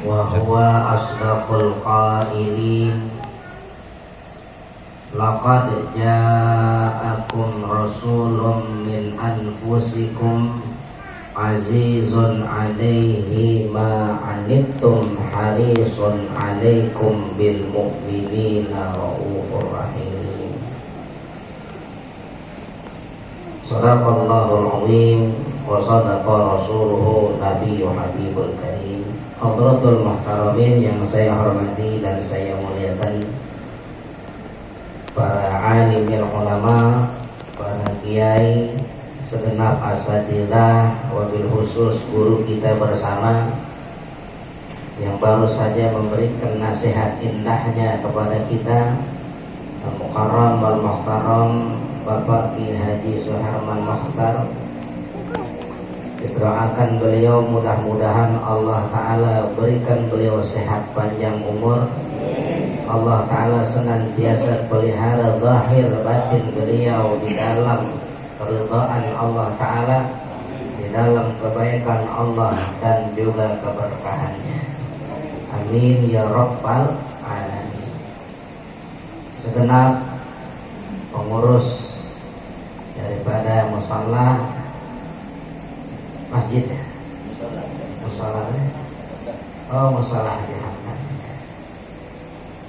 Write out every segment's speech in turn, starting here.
wa huwa asdaqul qailin. Laqad ja'akum rasulun min anfusikum azizun 'alaihi ma 'anittum harisun 'alaikum bil mu'minina raufur rahim. Shadaqallahul azim wa sadaqa rasuluhu nabiyyul habibul karim. Hadratul muhtaramin yang saya hormati dan saya muliakan, para alimil ulama, para kiai, segenap asatidzah, wabil khusus guru kita bersama yang baru saja memberikan nasihat indahnya kepada kita, Al-Mukarram wal-Muhtaram Bapak Ki Haji Suharman Mokhtar. Doakan beliau, mudah-mudahan Allah Ta'ala berikan beliau sehat panjang umur. Allah Ta'ala senantiasa pelihara zahir batin beliau di dalam keridhaan Allah Ta'ala, di dalam kebaikan Allah dan juga keberkahannya. Amin ya Rabbal Alamin. Segenap pengurus daripada musalla masjid, musalla, musalla Haji Hamdan,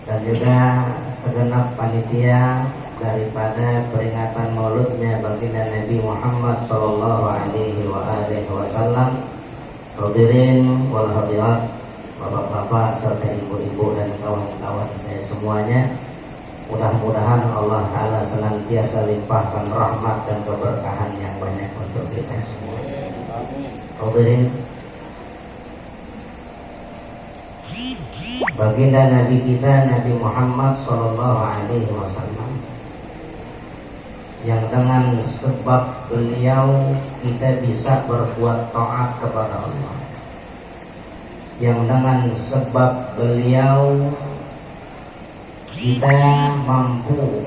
dan juga segenap panitia daripada peringatan mauludnya baginda Nabi Muhammad sallallahu alaihi wasallam, hadirin wal hadirat, bapak-bapak serta ibu-ibu dan kawan-kawan saya semuanya. Mudah-mudahan Allah Ta'ala senantiasa limpahkan rahmat dan keberkahan yang banyak untuk kita semua. Hadirin, baginda Nabi kita Nabi Muhammad sallallahu alaihi wasallam, yang dengan sebab beliau kita bisa berbuat taat kepada Allah, yang dengan sebab beliau kita mampu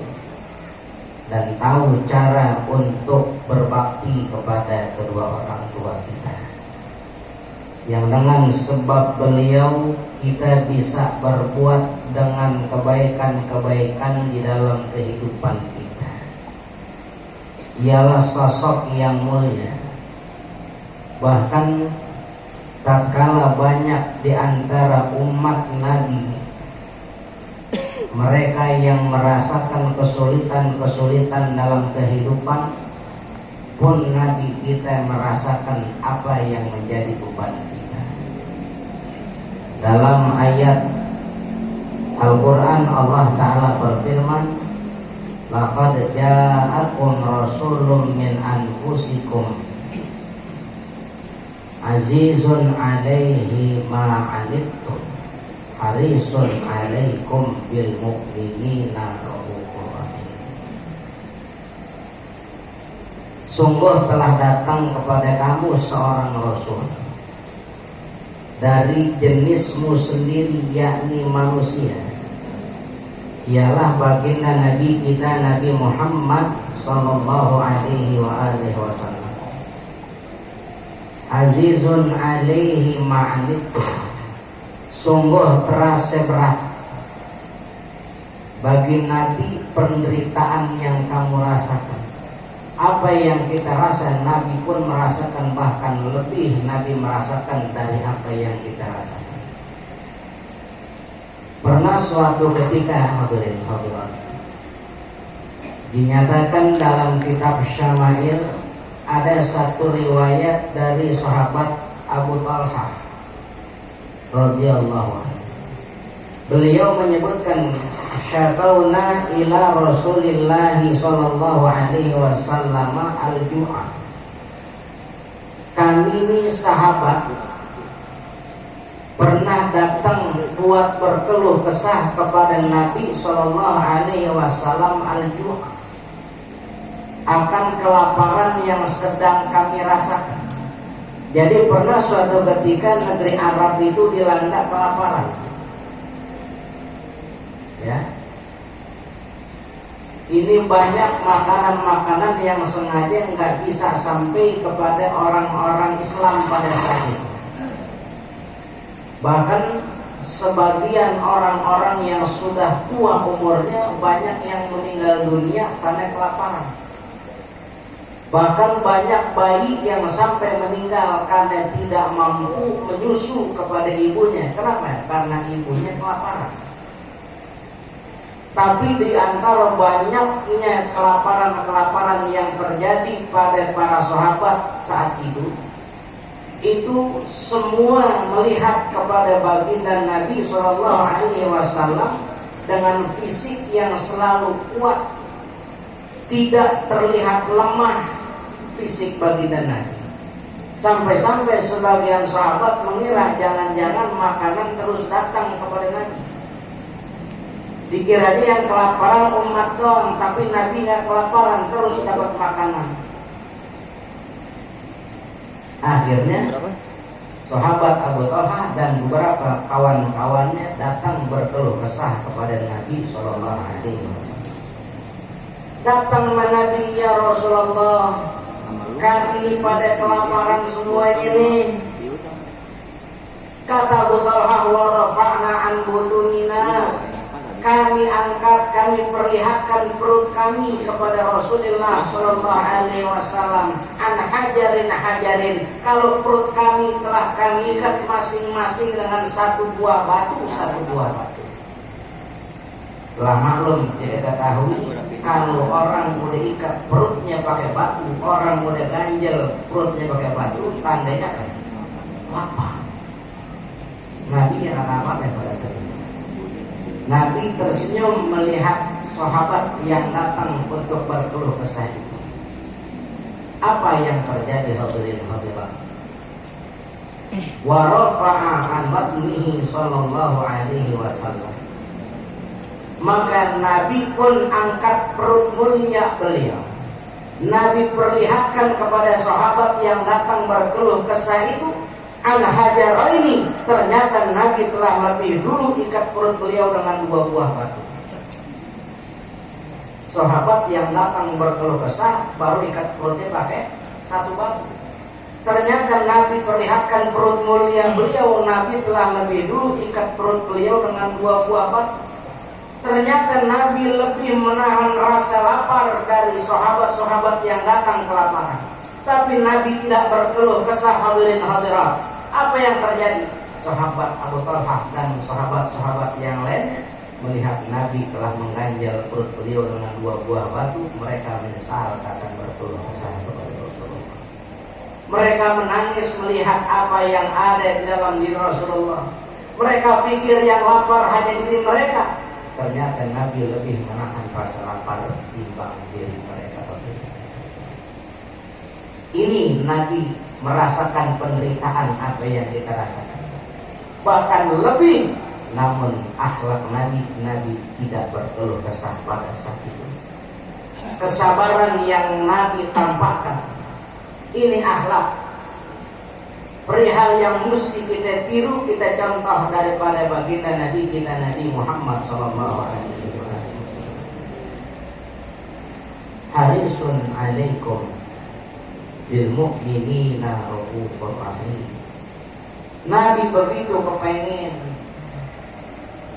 dan tahu cara untuk berbakti kepada kedua orang tua kita, yang dengan sebab beliau kita bisa berbuat dengan kebaikan-kebaikan di dalam kehidupan kita. Ialah sosok yang mulia. Bahkan tatkala banyak di antara umat Nabi mereka yang merasakan kesulitan-kesulitan dalam kehidupan, pun Nabi kita merasakan apa yang menjadi beban kita. Dalam ayat Al-Quran Allah Ta'ala berfirman, laqad ja'akum rasulun min anfusikum azizun 'alaihi ma 'anittum harisun 'alaikum bil mu'minina raufur rahim. Sungguh telah datang kepada kamu seorang rasul dari jenismu sendiri, yakni manusia, ialah baginda Nabi kita Nabi Muhammad sallallahu alaihi wasallam. Azizun 'alaihi ma 'anittum, sungguh terasa berat bagi Nabi penderitaan yang kamu rasakan. Apa yang kita rasa Nabi pun merasakan, bahkan lebih Nabi merasakan dari apa yang kita rasakan. Pernah suatu ketika, hadirin hadirat, dinyatakan dalam kitab Syama'il ada satu riwayat dari sahabat Abu Talha radhiyallahu anhu. Beliau menyebutkan, syakawna ila Rasulillahi sallallahu alaihi wasallam al-ju'a. Kami ini sahabat pernah datang buat berkeluh kesah kepada Nabi sallallahu alaihi wasallam al-ju'a, akan kelaparan yang sedang kami rasakan. Jadi pernah suatu ketika negeri Arab itu dilanda kelaparan. Ya, ini banyak makanan-makanan yang sengaja nggak bisa sampai kepada orang-orang Islam pada saat itu. Bahkan sebagian orang-orang yang sudah tua umurnya banyak yang meninggal dunia karena kelaparan. Bahkan banyak bayi yang sampai meninggal karena tidak mampu menyusu kepada ibunya. Kenapa? Karena ibunya kelaparan. Tapi di antara banyaknya kelaparan-kelaparan yang terjadi pada para sahabat saat itu semua melihat kepada baginda Nabi SAW dengan fisik yang selalu kuat, tidak terlihat lemah fisik baginda Nabi. Sampai-sampai sebagian sahabat mengira jangan-jangan makanan terus datang kepada Nabi. Dikiranya yang kelaparan umat doang, tapi Nabi nggak kelaparan, terus dapat makanan. Akhirnya sahabat Abu Talha dan beberapa kawan-kawannya datang berkeluh kesah kepada Nabi Shallallahu Alaihi Wasallam. Datang Nabi, ya Rasulullah, kami pada kelaparan semua ini. Kata Abu Talha, wa rafa'na an butunina, kami angkat, kami perlihatkan perut kami kepada Rasulullah Sallallahu Alaihi Wasallam. An hajarin hajarin, kalau perut kami telah kami ikat masing-masing dengan satu buah batu. Telah maklum, tidak ketahui kalau orang udah ikat perutnya pakai batu, orang udah ganjel perutnya pakai batu, tandanya kan lapar. Nabi yang apa pada saat itu? Nabi tersenyum melihat sahabat yang datang untuk berkeluh kesah itu. Apa yang terjadi hadirin hadirat? Wa rafa'a an batnihi sallallahu alaihi wasallam. Maka Nabi pun angkat perut mulia beliau. Nabi perlihatkan kepada sahabat yang datang berkeluh kesah itu, al-hajar ini, ternyata Nabi telah lebih dulu ikat perut beliau dengan dua buah batu. Sahabat yang datang berkeluh kesah baru ikat perutnya pakai satu batu. Ternyata Nabi perlihatkan perut mulia beliau, Nabi telah lebih dulu ikat perut beliau dengan dua buah batu. Ternyata Nabi lebih menahan rasa lapar dari sahabat-sahabat yang datang kelaparan. Tapi Nabi tidak berkeluh kesah hadirin hadirat. Apa yang terjadi? Sahabat Abu Talha dan sahabat-sahabat yang lainnya melihat Nabi telah mengganjal perut beliau dengan dua buah batu, mereka menyesal akan berkeluh kesah kepada Rasulullah. Mereka menangis melihat apa yang ada di dalam diri Rasulullah. Mereka pikir yang lapar hanya diri mereka. Ternyata Nabi lebih menahan rasa lapar timbang diri mereka. Ini Nabi merasakan penderitaan apa yang kita rasakan, bahkan lebih. Namun akhlak Nabi tidak berkeluh kesah pada saat itu. Kesabaran yang Nabi tampakkan, ini akhlak perihal yang mesti kita tiru, kita contoh daripada baginda Nabi kita, Nabi Muhammad sallallahu alaihi wasallam. Harisun alaikum bil mu'minina raufur rahim. Nabi begitu kepengen,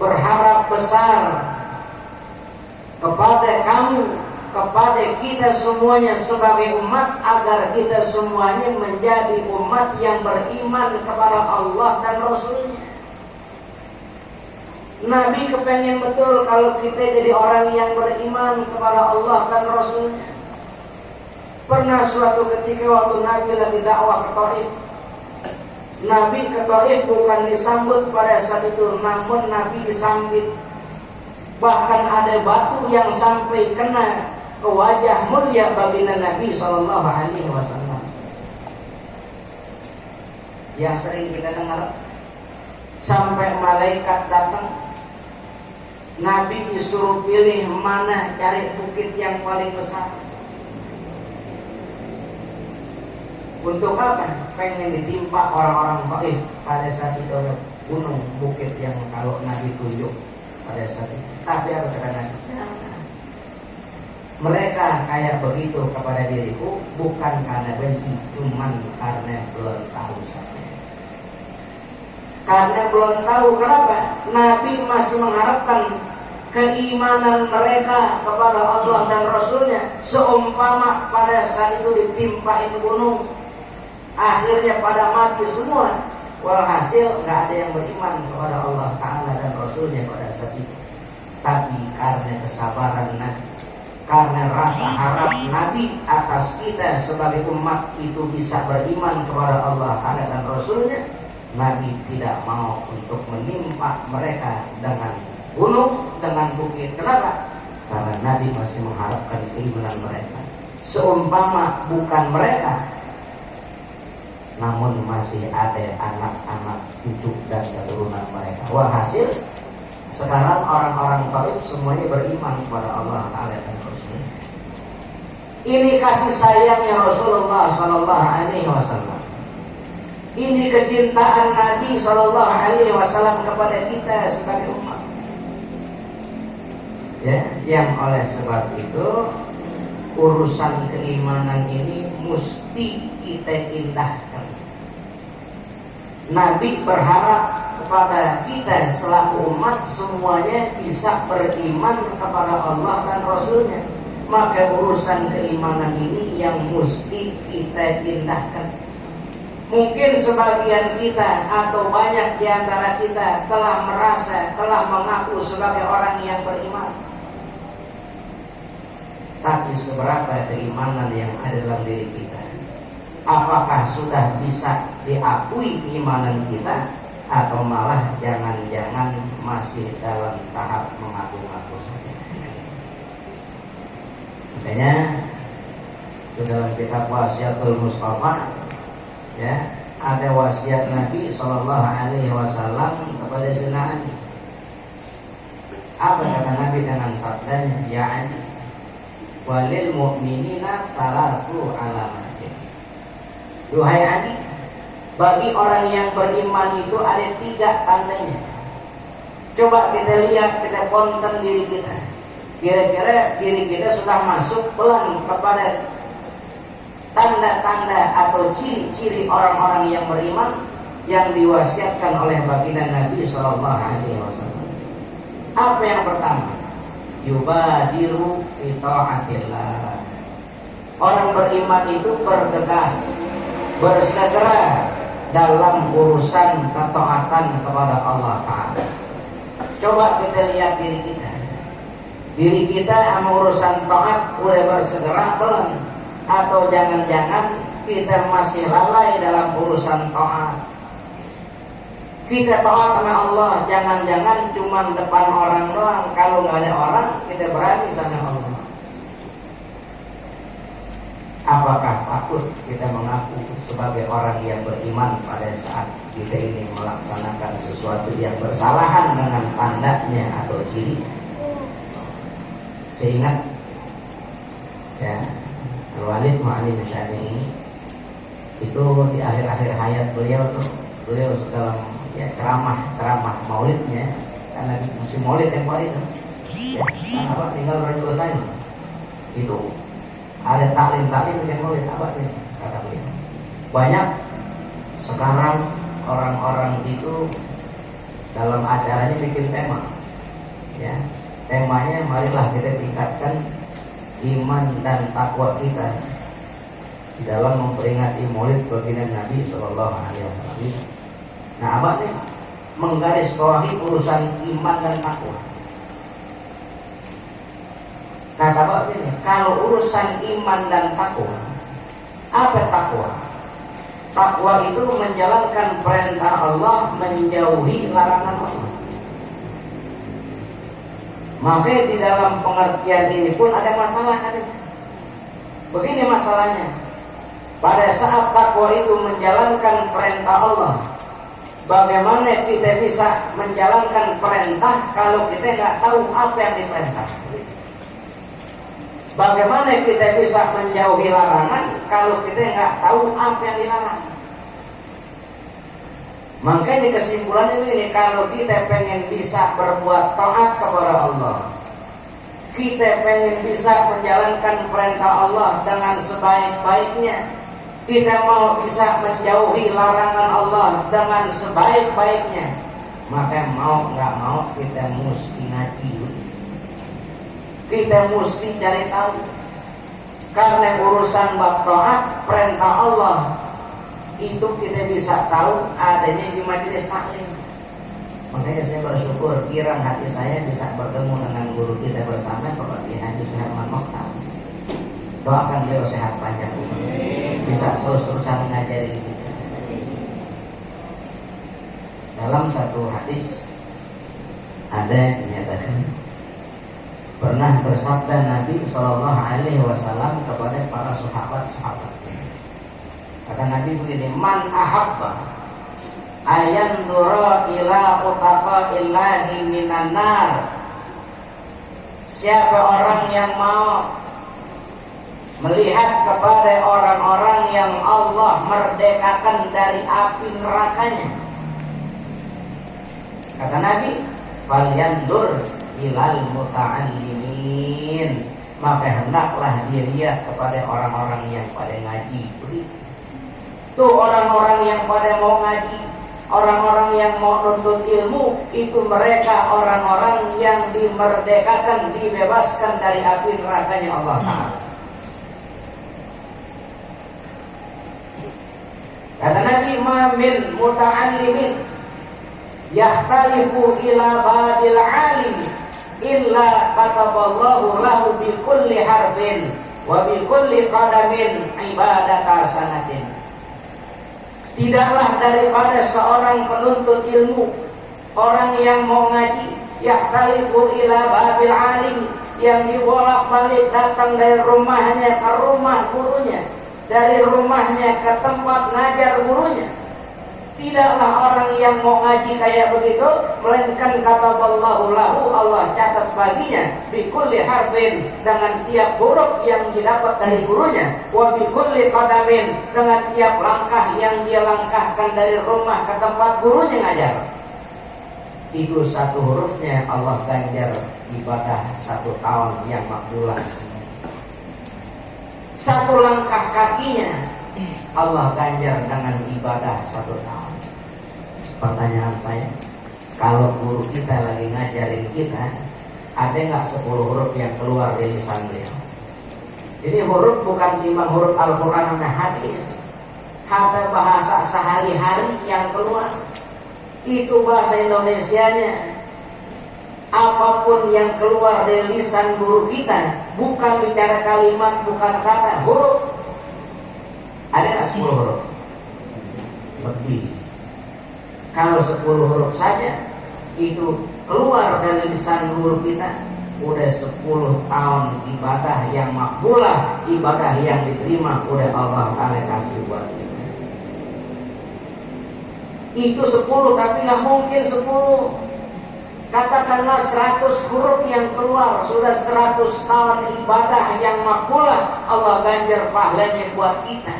berharap besar kepada kamu, kepada kita semuanya sebagai umat, agar kita semuanya menjadi umat yang beriman kepada Allah dan Rasulnya. Nabi kepengen betul kalau kita jadi orang yang beriman kepada Allah dan Rasulnya. Pernah suatu ketika waktu Nabi lagi dakwah ke Taif, Nabi ke Taif bukan disambut pada saat itu, namun Nabi disambit. Bahkan ada batu yang sampai kena ke wajah mulia baginda Nabi Sallallahu Alaihi Wasallam. Yang sering kita dengar, sampai malaikat datang, Nabi disuruh pilih mana cari bukit yang paling besar. Untuk apa? Pengen ditimpa orang-orang Taif pada saat itu, gunung bukit yang kalau Nabi tunjuk pada saat itu. Tapi apa kata Nabi? Mereka kayak begitu kepada diriku bukan karena benci, cuman karena belum tahu saja. Karena belum tahu kenapa Nabi masih mengharapkan keimanan mereka kepada Allah dan Rasulnya. Seumpama pada saat itu ditimpain gunung, akhirnya pada mati semua. Walhasil nggak ada yang beriman kepada Allah Ta'ala dan Rasulnya pada saat itu. Tapi karena kesabaran Nabi, karena rasa harap Nabi atas kita sebagai umat itu bisa beriman kepada Allah Ta'ala dan Rasulnya, Nabi tidak mau untuk menimpa mereka dengan gunung, dengan bukit. Kenapa? Karena Nabi masih mengharapkan keimanan mereka. Seumpama bukan mereka, namun masih ada anak-anak, cucu dan keturunan mereka. Walhasil sekarang orang-orang Taif semuanya beriman kepada Allah Ta'ala dan Rasulnya. Ini kasih sayangnya Rasulullah Sallallahu Alaihi Wasallam. Ini kecintaan Nabi Sallallahu Alaihi Wasallam kepada kita sebagai umat. Ya, yang oleh sebab itu urusan keimanan ini mesti kita indahkan. Nabi berharap kepada kita selaku umat semuanya bisa beriman kepada Allah dan Rasulnya. Maka urusan keimanan ini yang mesti kita indahkan. Mungkin sebagian kita atau banyak di antara kita telah merasa, telah mengaku sebagai orang yang beriman. Tapi seberapa keimanan yang ada dalam diri kita? Apakah sudah bisa diakui keimanan kita, atau malah jangan-jangan masih dalam tahap mengaku-ngaku saja? Makanya di dalam kitab Wasiatul Mustafa, ya, ada wasiat Nabi Sallallahu Alaihi Wasallam kepada Sayyidina Ali. Apa kata Nabi dengan sabdanya? Ya Ali, walil mu'minina thalathu alamatin. Duhai Ali, bagi orang yang beriman itu ada 3 tandanya. Coba kita lihat, kita konten diri kita. Kira-kira diri kita sudah masuk belum kepada tanda-tanda atau ciri-ciri orang-orang yang beriman yang diwasiatkan oleh baginda Nabi Sallallahu Alaihi Wasallam. Apa yang pertama? Yubadiru fi ta'atillah. Orang beriman itu bergegas, bersegera dalam urusan ketaatan kepada Allah Ta'ala. Coba kita lihat diri kita. Diri kita sama urusan taat udah bersegera belum? Atau jangan-jangan kita masih lalai dalam urusan taat. Kita taat sama Allah, jangan-jangan cuma depan orang doang. Kalau nggak ada orang, kita berani sama Allah. Apakah patut kita mengaku sebagai orang yang beriman pada saat kita ini melaksanakan sesuatu yang bersalahan dengan tandanya atau cirinya? Seingat, ya, Al-Walid Mu'alim Syafi'i itu di akhir-akhir hayat beliau dalam ceramah maulidnya, karena musim maulid yang kemarin ya, apa tinggal berapa tahun itu ada taklim yang maulid apa sih kata beliau. Banyak sekarang orang-orang itu dalam acaranya bikin tema, ya, temanya marilah kita tingkatkan iman dan takwa kita di dalam memperingati maulid baginda Nabi Sallallahu Alaihi Wasallam. Nah, abah nih menggarisbawahi urusan iman dan takwa. Kata abah ini, kalau urusan iman dan takwa, apa takwa? Takwa itu menjalankan perintah Allah, menjauhi larangan Allah. Maka di dalam pengertian ini pun ada masalah katanya. Begini masalahnya. Pada saat takwa itu menjalankan perintah Allah, bagaimana kita bisa menjalankan perintah kalau kita nggak tahu apa yang diperintah? Bagaimana kita bisa menjauhi larangan kalau kita nggak tahu apa yang dilarang? Makanya kesimpulannya ini, kalau kita pengen bisa berbuat taat kepada Allah, kita pengen bisa menjalankan perintah Allah dengan sebaik-baiknya, kita mau bisa menjauhi larangan Allah dengan sebaik-baiknya, maka mau nggak mau kita mesti ngaji, kita mesti cari tahu. Karena urusan bab taat perintah Allah itu kita bisa tahu adanya di majelis taklim. Makanya saya bersyukur kirang hati saya bisa bertemu dengan guru kita bersama Bapak Kiai Haji Suherman Mokhtar. Doakan beliau sehat panjang umur, bisa terus-terusan ngajarin kita. Dalam satu hadis ada yang menyatakan pernah bersabda Nabi Shallallahu Alaihi Wasallam kepada para sahabat-sahabatnya. Kata Nabi begini, man ahabba ayan dura ila utaqa illahi minan nar. Siapa orang yang mau melihat kepada orang-orang yang Allah merdekakan dari api nerakanya, kata Nabi, falyandur ilal muta'allimin, maka hendaklah dia lihat kepada orang-orang yang pada ngaji. Tuh orang-orang yang pada mau ngaji, orang-orang yang mau nuntut ilmu, itu mereka orang-orang yang dimerdekakan, dibebaskan dari api nerakanya Allah Ta'ala. Kata Nabi, ma min muta'allimin yahtalifu ila babil alim illa kataballahu lahu bi kulli harfin wa bi kulli qadamin ibadata sanatin. Tidaklah daripada seorang penuntut ilmu, orang yang mau ngaji, yahtalifu ila babil alim, yang dibolak-balik datang dari rumahnya ke rumah gurunya, dari rumahnya ke tempat ngajar gurunya. Tidaklah orang yang mau ngaji kayak begitu, melainkan kata Allahu lahu, Allah catat baginya bikulli harfin, dengan tiap huruf yang didapat dari gurunya, wa bikulli qadamin, dengan tiap langkah yang dia langkahkan dari rumah ke tempat gurunya ngajar. Itu satu hurufnya Allah ganjar ibadah 1 tahun yang makbulah. Satu langkah kakinya Allah ganjar dengan ibadah 1 tahun. Pertanyaan saya, kalau guru kita lagi ngajarin kita, ada nggak 10 huruf yang keluar dari lisan beliau? Ini huruf bukan timbang huruf Al-Quran dan hadis, ada bahasa sehari-hari yang keluar. Itu bahasa Indonesianya. Apapun yang keluar dari lisan guru kita, bukan bicara kalimat, bukan kata, huruf. Ada nggak 10 huruf? Lebih. Kalau 10 huruf saja itu keluar dari lisan guru kita, udah 10 tahun ibadah yang makbulah, ibadah yang diterima oleh Allah Ta'ala kasih buat kita. Itu 10, tapi nggak mungkin 10. Katakanlah 100 huruf yang keluar, sudah 100 tahun ibadah yang makbulah, Allah ganjar pahalanya buat kita.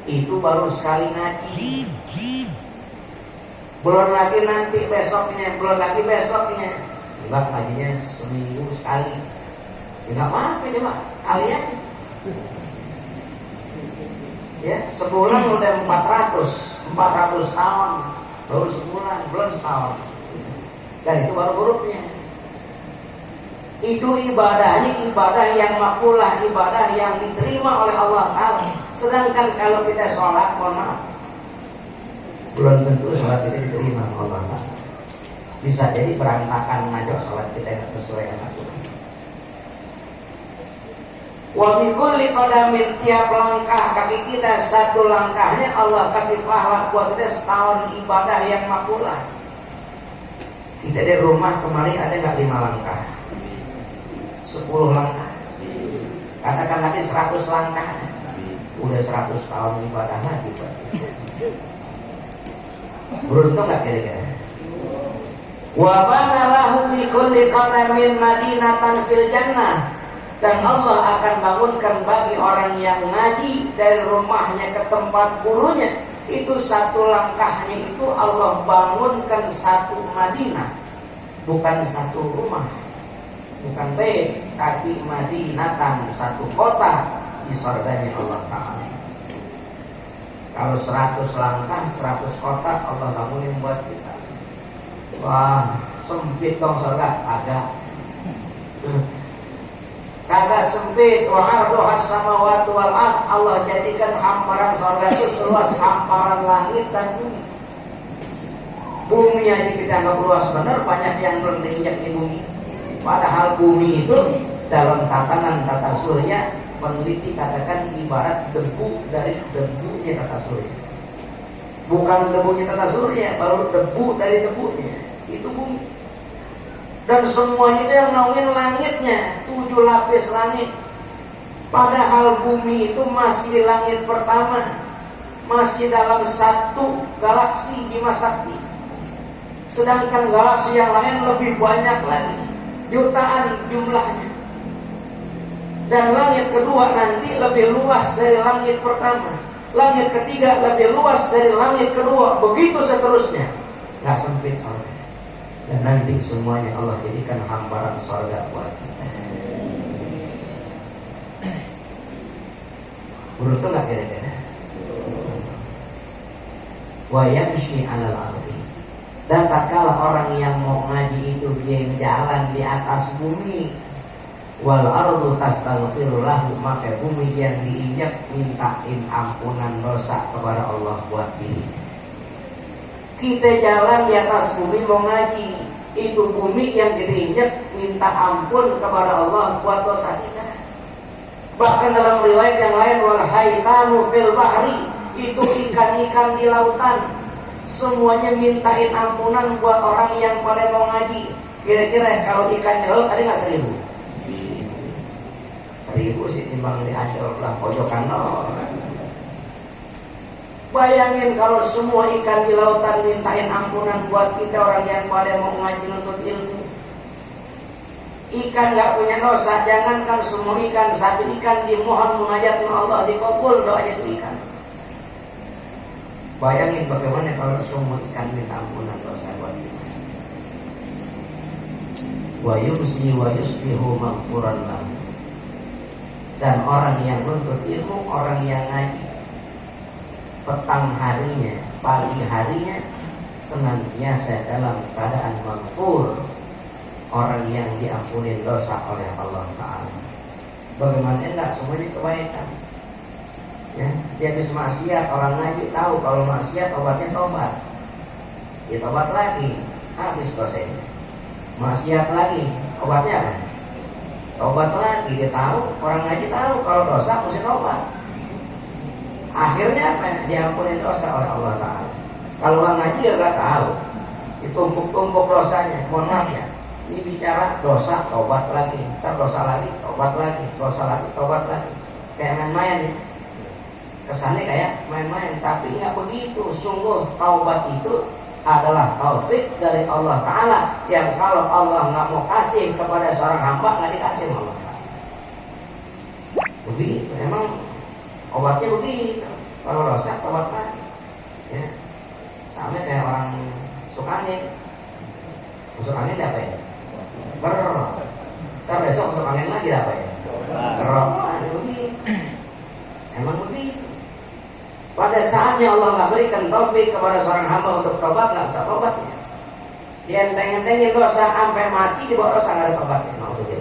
Itu baru sekali ngaji. Belum lagi nanti besoknya, belum lagi besoknya. Enggak, ngajinya seminggu sekali. Enggak apa-apa coba, kali aja. Ya, sebulan udah 400 tahun. Baru sebulan, belum setahun. Dan itu baru hurufnya. Itu ibadahnya ibadah yang makbulah, ibadah yang diterima oleh Allah Ta'ala. Sedangkan kalau kita sholat, mohon maaf, belum tentu sholat kita diterima oleh Allah Ta'ala. Bisa jadi berantakan ngajak sholat kita yang sesuai dengan Al-Quran. Wa bi kulli qadamin, tiap langkah kaki kita 1 langkahnya Allah kasih pahala buat kita setahun ibadah yang makbulah. Kita dari rumah kemarin ada nggak 5 langkah? 10 langkah. Katakan lagi 100 langkah. Udah 100 tahun ibadah lagi. Beruntung nggak kira-kira? Wa bana lahu bi kulli qadamin madinatan fil jannah, dan Allah akan bangunkan bagi orang yang ngaji dari rumahnya ke tempat gurunya, itu 1 langkahnya itu Allah bangunkan 1 Madinah, bukan 1 rumah, bukan bait, tapi Madinatan, 1 kota di surganya Allah Ta'ala. Kalau 100 langkah, 100 kotak Allah bangunin buat kita. Wah, sempit dong surga, agak. Kagak sempit. Wa arduhas samawati wal ard. Allah jadikan hamparan surga itu seluas hamparan langit dan bumi. Bumi aja kita anggap luas benar, banyak yang belum diinjak di bumi. Padahal bumi itu dalam tatanan tata surya, peneliti katakan ibarat debu dari debunya tata surya. Bukan debunya tata surya, baru debu dari debunya. Itu bumi. Dan semuanya itu yang naungin langitnya, 7 lapis langit. Padahal bumi itu masih di langit pertama, masih dalam satu galaksi Bima Sakti. Sedangkan galaksi yang lain lebih banyak lagi, jutaan jumlahnya. Dan langit kedua nanti lebih luas dari langit pertama, langit ketiga lebih luas dari langit kedua, begitu seterusnya. Gak sempit surga. Dan nanti semuanya Allah jadikan hamparan surga buat kita. Beruntung gak kira-kira? Wa yamshi 'alal ardi. Dan tak kalah orang yang mau ngaji itu dia jalan di atas bumi. Wal ardu tastaghfiru lahu, maka bumi yang diinjak mintain ampunan dosa kepada Allah buat dirinya. Kita jalan di atas bumi mau ngaji, itu bumi yang diinjak minta ampun kepada Allah buat dosa kita. Bahkan dalam riwayat yang lain, wal haitanu fil bahri, itu ikan-ikan di lautan semuanya mintain ampunan buat orang yang pada mau ngaji. Kira-kira kalau ikan di laut ada nggak 1000? 1000 sih timbang di Ancol lah pojokan no. Bayangin kalau semua ikan di lautan mintain ampunan buat kita orang yang pada mau ngaji nuntut ilmu. Ikan nggak punya dosa, jangankan semua ikan, satu ikan dimohon munajat sama Allah dikabul doanya itu ikan. Bayangin bagaimana kalau semua ikan minta ampunan dosa buat kita. Wa yumsi wa yusbihu maghfuran lahu. Dan orang yang nuntut ilmu, orang yang ngaji, petang harinya, pagi harinya senantiasa dalam keadaan maghfur, orang yang diampuni dosa oleh Allah Ta'ala. Bagaimana enggak semuanya kebaikan. Ya, dia habis maksiat, orang ngaji tahu kalau maksiat obatnya tobat. Ya tobat lagi, habis dosanya. Maksiat lagi, obatnya apa? Tobat lagi, dia tahu, orang ngaji tahu kalau dosa mesti tobat. Akhirnya apa? Diampuni dosa oleh Allah Ta'ala. Kalau orang ngaji ya gak tahu, ditumpuk-tumpuk dosanya. Mohon maaf ya, ini bicara dosa, tobat lagi, ntar dosa lagi, tobat lagi, dosa lagi, tobat lagi. Kayak main-main ya. Kesannya kayak main-main, tapi nggak begitu. Sungguh taubat itu adalah taufik dari Allah Ta'ala, yang kalau Allah nggak mau kasih kepada seorang hamba, nggak dikasih sama Allah Ta'ala. Begitu, emang obatnya begitu. Kalau dosa, taubat lagi ya. Sama kayak orang suka angin. Masuk angin apa ya? Gerok. Ntar besok masuk angin lagi apa ya? Gerok. Begitu. Emang begitu. Pada saatnya Allah nggak berikan taufik kepada seorang hamba untuk tobat, nggak bisa tobatnya. Dia enteng-entengin dosa sampai mati di bawah dosa, nggak ada tobatnya. Maksudnya.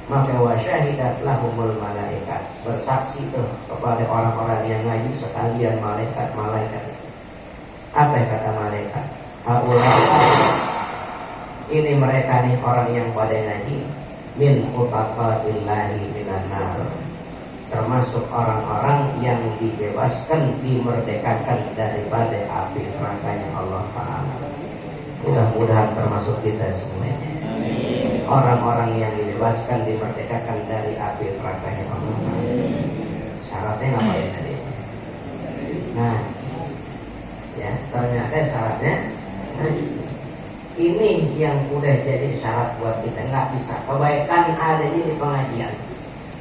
Maka wasyahidat lahumul malaikat, bersaksi tuh kepada orang-orang yang ngaji sekalian malaikat. Apa yang kata malaikat? Ini mereka nih orang yang pada ngaji, min utaqaillahi minan nar, termasuk orang-orang yang dibebaskan, dimerdekakan daripada api nerakanya Allah Ta'ala. Mudah-mudahan termasuk kita semuanya. Orang-orang yang dibebaskan, dimerdekakan dari api nerakanya Allah Ta'ala. Syaratnya ngapain tadi? Nah, ya ternyata syaratnya ini yang udah jadi syarat buat kita. Nggak bisa kebaikan adanya di pengajian,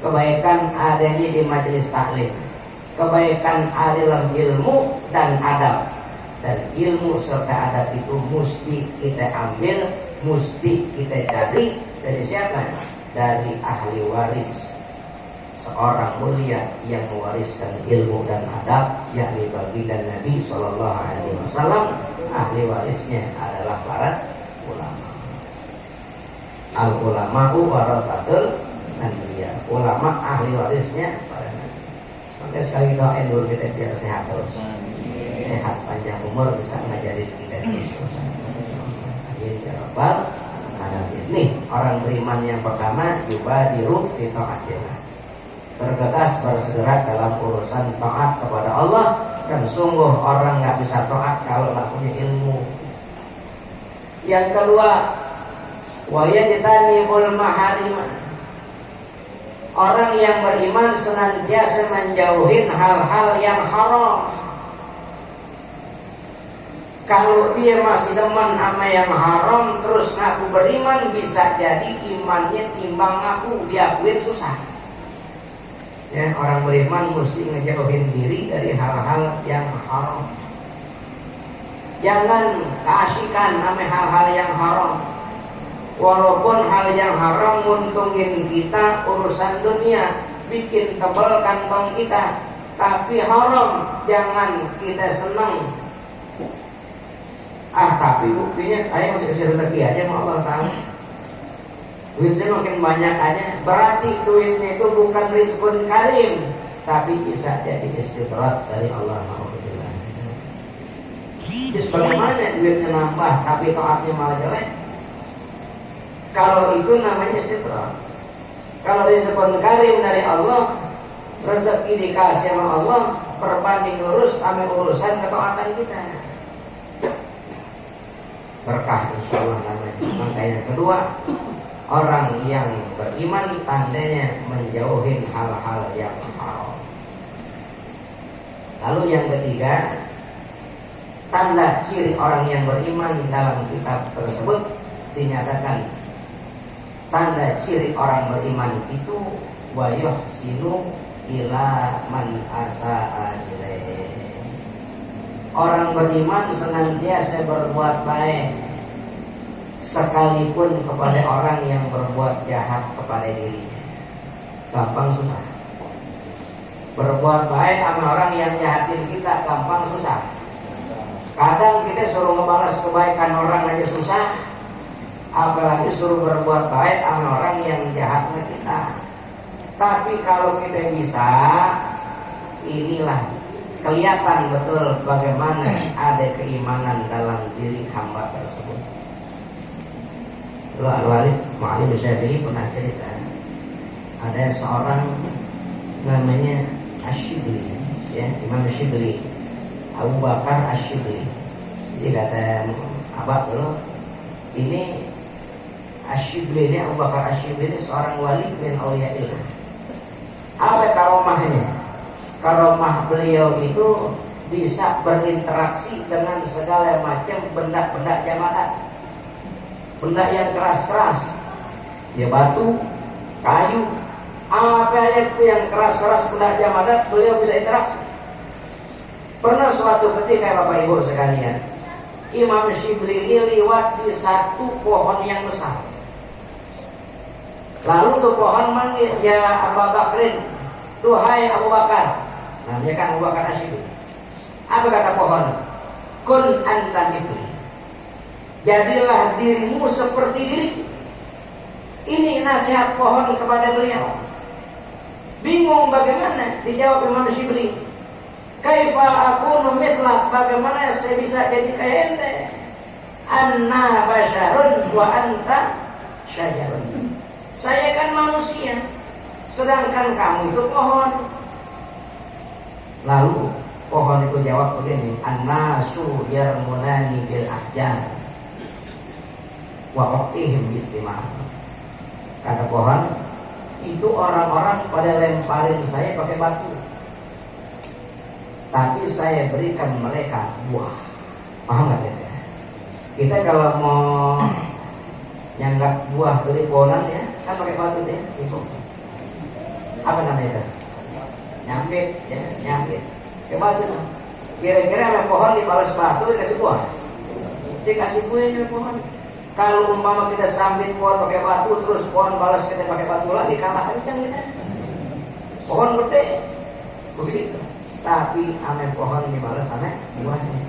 kebaikan adanya di majelis taklim, kebaikan ada dalam ilmu dan adab. Dan ilmu serta adab itu mesti kita ambil, mesti kita cari dari siapa? Dari ahli waris seorang mulia yang mewariskan ilmu dan adab, yakni baginda Nabi Shallallahu Alaihi Wasallam. Ahli warisnya adalah para ulama. Al ulama'u warathatul anbiya. Ulama ahli warisnya para nabi. Maka sekali doain dulu kita biar sehat terus, sehat panjang umur, bisa ngajarin kita terus. Amin ya rabbal alamin. Nih orang beriman yang pertama, yubadiru fi ta'atillah, bergegas bersegera dalam urusan taat kepada Allah. Dan sungguh orang nggak bisa taat kalau nggak punya ilmu. Yang kedua, wa yajtanibul maharim, orang yang beriman senantiasa menjauhin hal-hal yang haram. Kalau dia masih demen sama yang haram terus ngaku beriman, bisa jadi imannya timbang ngaku, diakuin susah. Ya, orang beriman mesti ngejauhin diri dari hal-hal yang haram. Jangan keasikan sama hal-hal yang haram. Walaupun hal yang haram nguntungin kita urusan dunia, bikin tebal kantong kita, tapi haram jangan kita senang. Tapi buktinya saya masih kasih rezeki aja sama Allah tahu. Duit saya makin banyak aja, berarti duitnya itu bukan rizqun karim, tapi bisa jadi istidrat dari Allah. Alhamdulillah. Terus bagaimana duitnya nambah tapi taatnya malah jelek? Kalau itu namanya istidrat. Kalau rizqun karim dari Allah, rezeki dikasih sama Allah, berbanding lurus sama urusan ketaatan kita. Berkah insyaallah namanya. Maka yang kedua, orang yang beriman tandanya menjauhin hal-hal yang haram. Lalu yang ketiga, tanda ciri orang yang beriman dalam kitab tersebut dinyatakan, tanda ciri orang beriman itu wa yuhsinu ila man asaa ilaih. Orang beriman senantiasa berbuat baik sekalipun kepada orang yang berbuat jahat kepada dirinya. Gampang susah. Berbuat baik sama orang yang jahatin kita gampang susah. Kadang kita suruh ngebalas kebaikan orang aja susah, apalagi suruh berbuat baik sama orang yang jahat sama kita. Tapi kalau kita bisa, inilah kelihatan betul bagaimana ada keimanan dalam diri hamba tersebut. Lalu Al-Walid Mu'alim Syafi'i pernah cerita, ada seorang namanya Asyibli, ya, Imam Asyibli, Abu Bakar Asyibli. Jadi kata abah dulu, ini Asyibli ini, Abu Bakar Asyibli ini seorang wali min awliyaillah. Apa karomahnya? Karomah beliau itu bisa berinteraksi dengan segala macam benda-benda jamaah. Benda yang keras-keras, ya batu, kayu, apa itu yang keras-keras benda jamaah, beliau bisa interaksi. Pernah suatu ketika Bapak Ibu sekalian, Imam Syibli ini lewat di satu pohon yang besar. Lalu tuh pohon manggil, ya Abu Bakrin, duhai Abu Bakar. Namanya kan Abu Bakar Asyibli. Apa kata pohon? Kun anta mithli, jadilah dirimu seperti diriku. Ini nasihat pohon kepada beliau. Bingung bagaimana? Dijawab Imam Syibli, kaifa akunu mithlak, bagaimana saya bisa jadi kayak ente? Anna basyarun wa anta syajarun. Saya kan manusia, sedangkan kamu itu pohon. Lalu pohon itu jawab begini, an-nasu yarmunani bil ahjar wa uqtihim bistimah. Kata pohon, itu orang-orang pada lemparin saya pakai batu, tapi saya berikan mereka buah. Paham nggak ya? Kita kalau mau nyanggap buah dari pohonan ya, kan pakai batu ya, itu apa namanya itu? Nyambit, ya, nyambit. Ke batu tuh. Kira-kira ada pohon dibalas batu dikasih buah. Dikasih buahnya pohon. Kalau umpama kita sambit pohon pakai batu, terus pohon balas kita pakai batu lagi, kalah kencang kita. pohon gede begitu, tapi ame pohon dibalas ame buahnya.